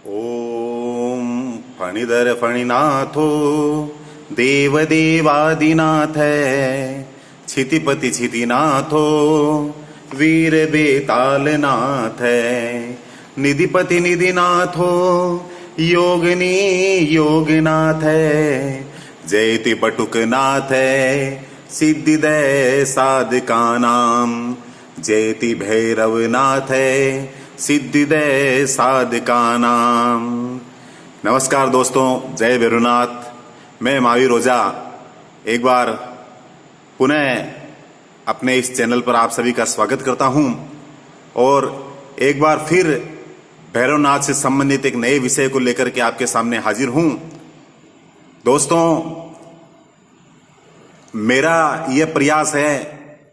ओम फणिधर फणिनाथो देवदेवादिनाथ क्षितिपति क्षितिनाथो वीर बेतालनाथ निधिपति निधिनाथो योगिनी योगनाथ जयति बटुकनाथ सिद्धिदय साधकानाम जयति भैरवनाथ सिद्धिदय साधकानाम। नमस्कार दोस्तों, जय भैरवनाथ। मैं महावीर ओझा एक बार पुनः अपने इस चैनल पर आप सभी का स्वागत करता हूं और एक बार फिर भैरवनाथ से संबंधित एक नए विषय को लेकर के आपके सामने हाजिर हूं। दोस्तों, मेरा यह प्रयास है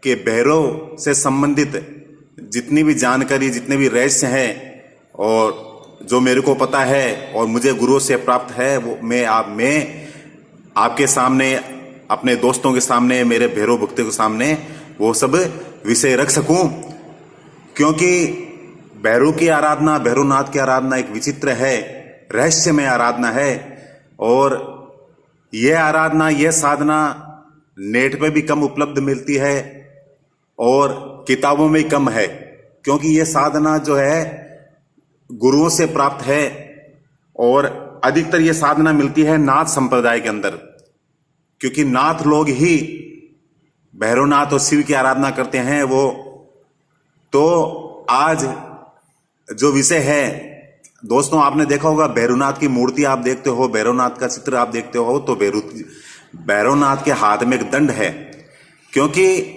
कि भैरव से संबंधित जितनी भी जानकारी, जितने भी रहस्य हैं और जो मेरे को पता है और मुझे गुरुओं से प्राप्त है, वो मैं आपके सामने, अपने दोस्तों के सामने, मेरे भैरव भक्तों के सामने वो सब विषय रख सकूं। क्योंकि भैरव की आराधना, भैरवनाथ की आराधना एक विचित्र है, रहस्यमय आराधना है और यह आराधना, यह साधना नेट पे भी कम उपलब्ध मिलती है और किताबों में कम है। क्योंकि यह साधना जो है गुरुओं से प्राप्त है और अधिकतर यह साधना मिलती है नाथ संप्रदाय के अंदर। क्योंकि नाथ लोग ही भैरवनाथ और शिव की आराधना करते हैं। वो तो आज जो विषय है दोस्तों, आपने देखा होगा भैरवनाथ की मूर्ति आप देखते हो, भैरवनाथ का चित्र आप देखते हो तो भैरवनाथ के हाथ में एक दंड है। क्योंकि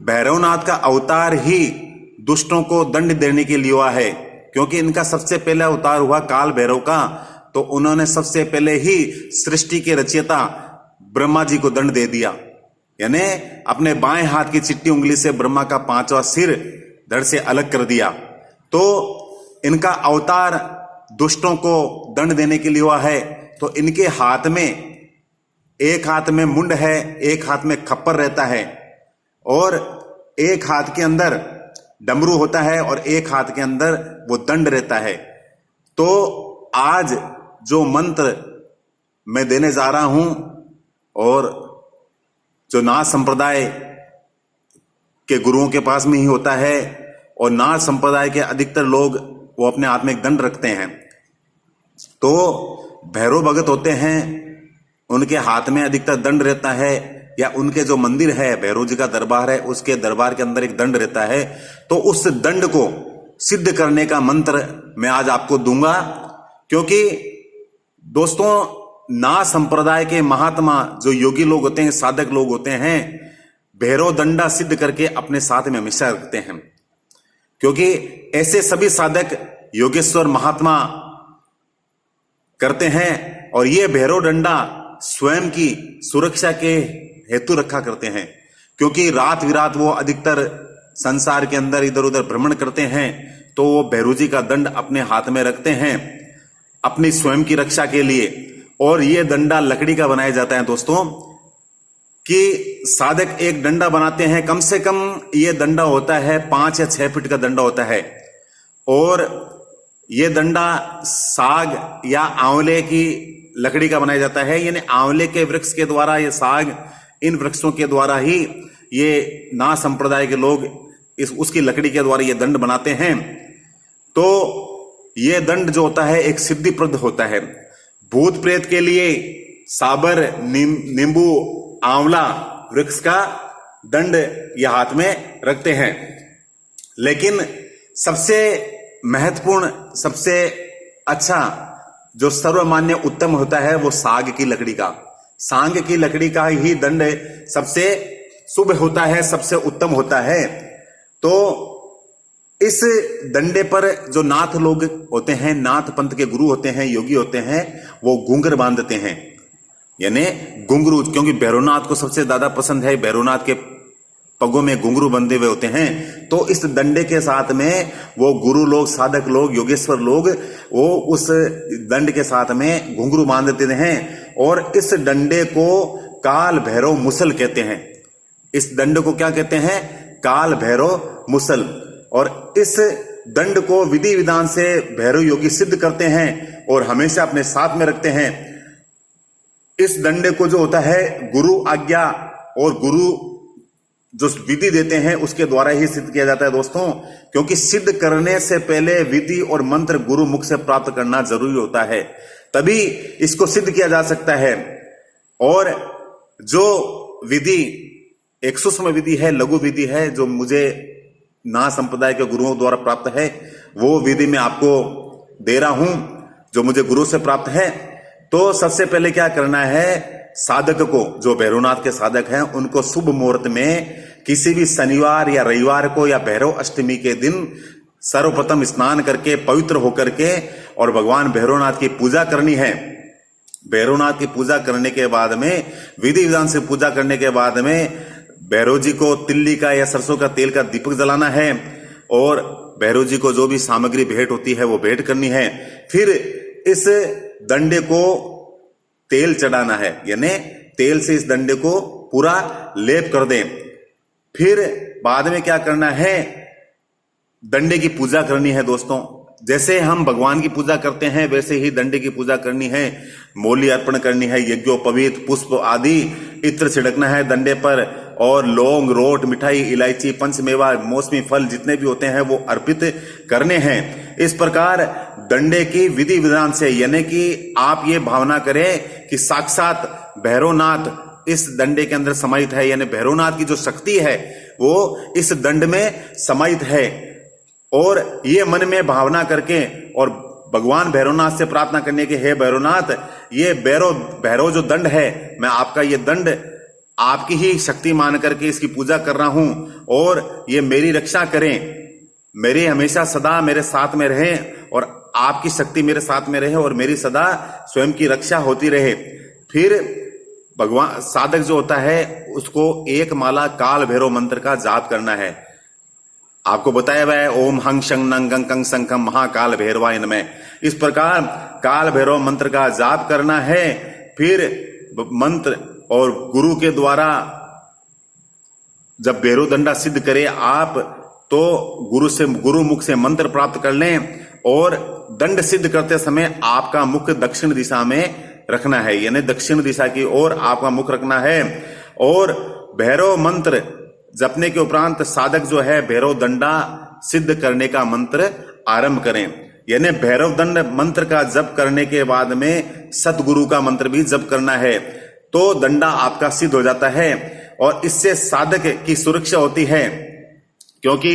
भैरवनाथ का अवतार ही दुष्टों को दंड देने के लिए हुआ है। क्योंकि इनका सबसे पहला अवतार हुआ काल भैरव का, तो उन्होंने सबसे पहले ही सृष्टि के रचयिता ब्रह्मा जी को दंड दे दिया। यानी अपने बाएं हाथ की चिट्टी उंगली से ब्रह्मा का 5वां सिर धड़ से अलग कर दिया। तो इनका अवतार दुष्टों को दंड देने के लिए हुआ है। तो इनके हाथ में, एक हाथ में मुंड है, एक हाथ में खप्पर रहता है और एक हाथ के अंदर डमरू होता है और एक हाथ के अंदर वो दंड रहता है। तो आज जो मंत्र मैं देने जा रहा हूं और जो नाथ संप्रदाय के गुरुओं के पास में ही होता है और नाथ संप्रदाय के अधिकतर लोग वो अपने हाथ में एक दंड रखते हैं। तो भैरव भगत होते हैं, उनके हाथ में अधिकतर दंड रहता है, या उनके जो मंदिर है, भैरव जी का दरबार है, उसके दरबार के अंदर एक दंड रहता है। तो उस दंड को सिद्ध करने का मंत्र मैं आज आपको दूंगा। क्योंकि दोस्तों, नाथ संप्रदाय के महात्मा जो योगी लोग होते हैं, साधक लोग होते हैं, भैरव दंडा सिद्ध करके अपने साथ में हमेशा रखते हैं। क्योंकि ऐसे सभी साधक योगेश्वर महात्मा करते हैं और ये भैरव डंडा स्वयं की सुरक्षा के हेतु रखा करते हैं। क्योंकि रात विरात वो अधिकतर संसार के अंदर इधर उधर भ्रमण करते हैं, तो वो भैरव जी का दंड अपने हाथ में रखते हैं अपनी स्वयं की रक्षा के लिए। और ये डंडा लकड़ी का बनाया जाता है दोस्तों, कि साधक एक डंडा बनाते हैं, कम से कम ये डंडा होता है 5 या 6 फीट का डंडा होता है। और ये डंडा साग या आंवले की लकड़ी का बनाया जाता है। यानी आंवले के वृक्ष के द्वारा, ये साग, इन वृक्षों के द्वारा ही ये नाथ संप्रदाय के लोग उसकी लकड़ी के द्वारा ये दंड बनाते हैं। तो ये दंड जो होता है एक सिद्धिप्रद होता है। भूत प्रेत के लिए साबर, नींबू, आंवला वृक्ष का दंड ये हाथ में रखते हैं। लेकिन सबसे महत्वपूर्ण, सबसे अच्छा, जो सर्वमान्य उत्तम होता है वो साग की लकड़ी का। साग की लकड़ी का ही दंड सबसे शुभ होता है, सबसे उत्तम होता है। तो इस दंडे पर जो नाथ लोग होते हैं, नाथ पंथ के गुरु होते हैं, योगी होते हैं, वो घूंघर बांधते हैं। यानी घुंघरू, क्योंकि भैरवनाथ को सबसे ज्यादा पसंद है, भैरवनाथ के पगों में घुंघरू बंधे हुए होते हैं। तो इस डंडे के साथ में वो गुरु लोग, साधक लोग, योगेश्वर लोग, वो उस दंड के साथ में घुंघरू बांध देते हैं और इस डंडे को काल भैरव मुसल कहते हैं। इस दंड को क्या कहते हैं? काल भैरव मुसल। और इस दंड को विधि विधान से भैरव योगी सिद्ध करते हैं और हमेशा अपने साथ में रखते हैं। इस डंडे को जो होता है गुरु आज्ञा और गुरु जो विधि देते हैं उसके द्वारा ही सिद्ध किया जाता है दोस्तों, क्योंकि सिद्ध करने से पहले विधि और मंत्र गुरु मुख से प्राप्त करना जरूरी होता है, तभी इसको सिद्ध किया जा सकता है। और जो विधि एक सूक्ष्म विधि है, लघु विधि है, जो मुझे ना संप्रदाय के गुरुओं द्वारा प्राप्त है, वो विधि मैं आपको दे रहा हूं जो मुझे गुरु से प्राप्त है। तो सबसे पहले क्या करना है, साधक को, जो भैरवनाथ के साधक हैं, उनको शुभ मुहूर्त में किसी भी शनिवार या रविवार को या भैरव अष्टमी के दिन सर्वप्रथम स्नान करके पवित्र होकर के और भगवान भैरवनाथ की पूजा करनी है। भैरवनाथ की पूजा करने के बाद में, विधि विधान से पूजा करने के बाद में भैरव जी को तिल्ली का या सरसों का तेल का दीपक जलाना है और भैरव जी को जो भी सामग्री भेंट होती है वो भेंट करनी है। फिर इस दंडे को तेल चढ़ाना है, यानी तेल से इस दंडे को पूरा लेप कर दें। फिर बाद में क्या करना है, दंडे की पूजा करनी है दोस्तों। जैसे हम भगवान की पूजा करते हैं वैसे ही दंडे की पूजा करनी है, मोली अर्पण करनी है, यज्ञोपवीत पुष्प आदि इत्र छिड़कना है दंडे पर, और लौंग रोट मिठाई इलायची पंचमेवा मौसमी फल जितने भी होते हैं वो अर्पित करने हैं। इस प्रकार दंडे की विधि विधान से, यानी कि आप ये भावना करें कि साक्षात भैरवनाथ इस दंडे के अंदर समाहित है, यानी भैरवनाथ की जो शक्ति है वो इस दंड में समाहित है। और ये मन में भावना करके और भगवान भैरवनाथ से प्रार्थना करने के, हे भैरवनाथ, ये भैरव जो दंड है, मैं आपका ये दंड आपकी ही शक्ति मान करके इसकी पूजा कर रहा हूं और ये मेरी रक्षा करें, मेरे हमेशा सदा मेरे साथ में रहें और आपकी शक्ति मेरे साथ में रहे और मेरी सदा स्वयं की रक्षा होती रहे। फिर भगवान साधक जो होता है उसको एक माला काल भैरव मंत्र का जाप करना है। आपको बताया हुआ है, ओम हंग शंग नंग गंग कंग संखम महाकाल भैरवाय नमः। इस प्रकार काल भैरव मंत्र का जाप करना है। फिर मंत्र और गुरु के द्वारा जब भैरव दंडा सिद्ध करे आप, तो गुरु मुख से मंत्र प्राप्त कर लें और दंड सिद्ध करते समय आपका मुख दक्षिण दिशा में रखना है, यानी दक्षिण दिशा की ओर आपका मुख रखना है। और भैरव मंत्र जपने के उपरांत साधक जो है भैरव दंडा सिद्ध करने का मंत्र आरंभ करें, यानी भैरव दंड मंत्र का जप करने के बाद में सतगुरु का मंत्र भी जप करना है, तो दंडा आपका सिद्ध हो जाता है। और इससे साधक की सुरक्षा होती है, क्योंकि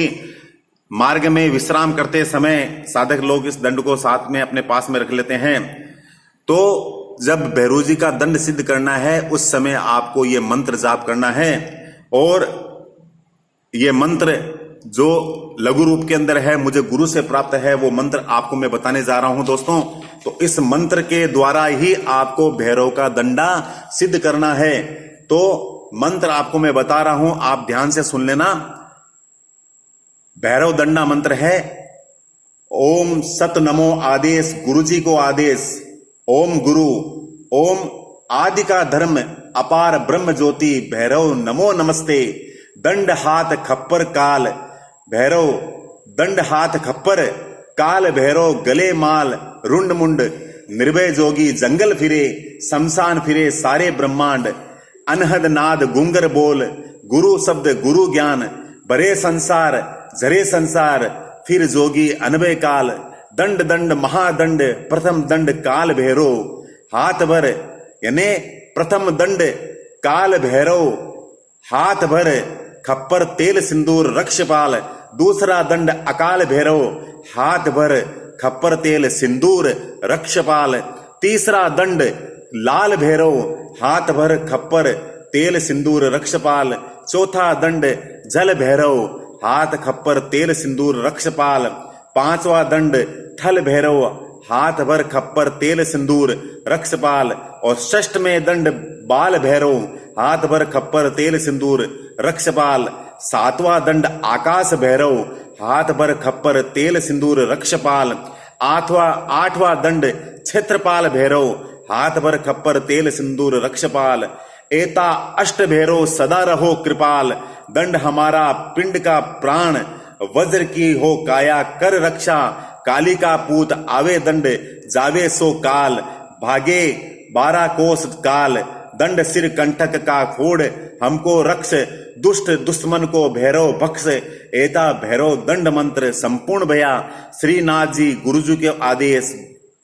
मार्ग में विश्राम करते समय साधक लोग इस दंड को साथ में अपने पास में रख लेते हैं। तो जब भैरव जी का दंड सिद्ध करना है उस समय आपको ये मंत्र जाप करना है। और ये मंत्र जो लघु रूप के अंदर है, मुझे गुरु से प्राप्त है, वो मंत्र आपको मैं बताने जा रहा हूं दोस्तों। तो इस मंत्र के द्वारा ही आपको भैरव का दंडा सिद्ध करना है। तो मंत्र आपको मैं बता रहा हूं, आप ध्यान से सुन लेना। भैरव दंडा मंत्र है, ओम सत नमो आदेश, गुरु जी को आदेश, ओम गुरु, ओम आदि का धर्म अपार ब्रह्म ज्योति, भैरव नमो नमस्ते, दंड हाथ खप्पर काल भैरव, दंड हाथ खप्पर काल भैरव, गले माल रुंड मुंड, निर्भय जोगी जंगल फिरे, शमशान फिरे सारे ब्रह्मांड, अनहद नाद गुंगर बोल, गुरु शब्द गुरु ज्ञान, बरे संसार झरे संसार, फिर जोगी अनभय काल, दंड दंड महादंड, प्रथम दंड काल भैरव, हाथ भर, यानी प्रथम दंड काल भैरव, हाथ भर खप्पर तेल सिंदूर रक्षपाल, दूसरा दंड अकाल भैरव, हाथ भर खप्पर तेल सिंदूर रक्षपाल, तीसरा दंड लाल भैरव, हाथ भर खप्पर तेल सिंदूर रक्षपाल, चौथा दंड जल भैरव, हाथ खप्पर तेल सिंदूर रक्षपाल, पांचवा दंड थल भैरव, हाथ भर खप्पर तेल सिंदूर रक्षपाल, और षष्ठ में दंड बाल भैरव, हाथ भर खप्पर तेल सिंदूर रक्षपाल, सातवां दंड आकाश भैरव, हाथ भर खप्पर तेल सिंदूर रक्षपाल, आठवां दंड क्षेत्रपाल भैरव, हाथ भर खप्पर तेल सिंदूर रक्षपाल, एता अष्ट भैरव सदा रहो कृपाल, दंड हमारा पिंड का प्राण, वज्र की हो काया कर रक्षा, काली का पूत आवे दंड जावे सो काल, भागे 12 कोस काल, दंड सिर कंटक का फोड़, हमको रक्ष दुष्ट दुश्मन को भैरव बख्श, एता भैरव दंड मंत्र संपूर्ण भया, श्रीनाथ जी गुरु जी के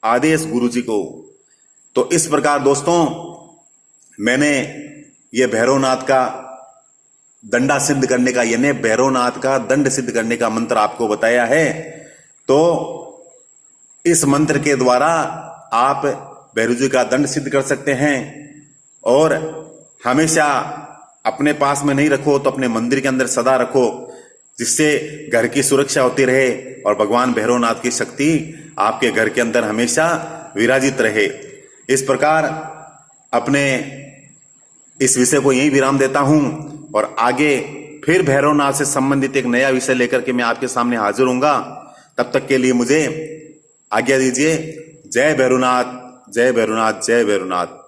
आदेश गुरु जी को। तो इस प्रकार दोस्तों मैंने ये भैरवनाथ का दंडा सिद्ध करने का यानी भैरवनाथ का दंड सिद्ध करने का मंत्र आपको बताया है। तो इस मंत्र के द्वारा आप भैरव जी का दंड सिद्ध कर सकते हैं। और हमेशा अपने पास में नहीं रखो तो अपने मंदिर के अंदर सदा रखो, जिससे घर की सुरक्षा होती रहे और भगवान भैरवनाथ की शक्ति आपके घर के अंदर हमेशा विराजित रहे। इस प्रकार अपने इस विषय को यही विराम देता हूं और आगे फिर भैरवनाथ से संबंधित एक नया विषय लेकर के मैं आपके सामने हाजिर होऊंगा। तब तक के लिए मुझे आज्ञा दीजिए। जय भैरवनाथ, जय भैरवनाथ, जय भैरवनाथ।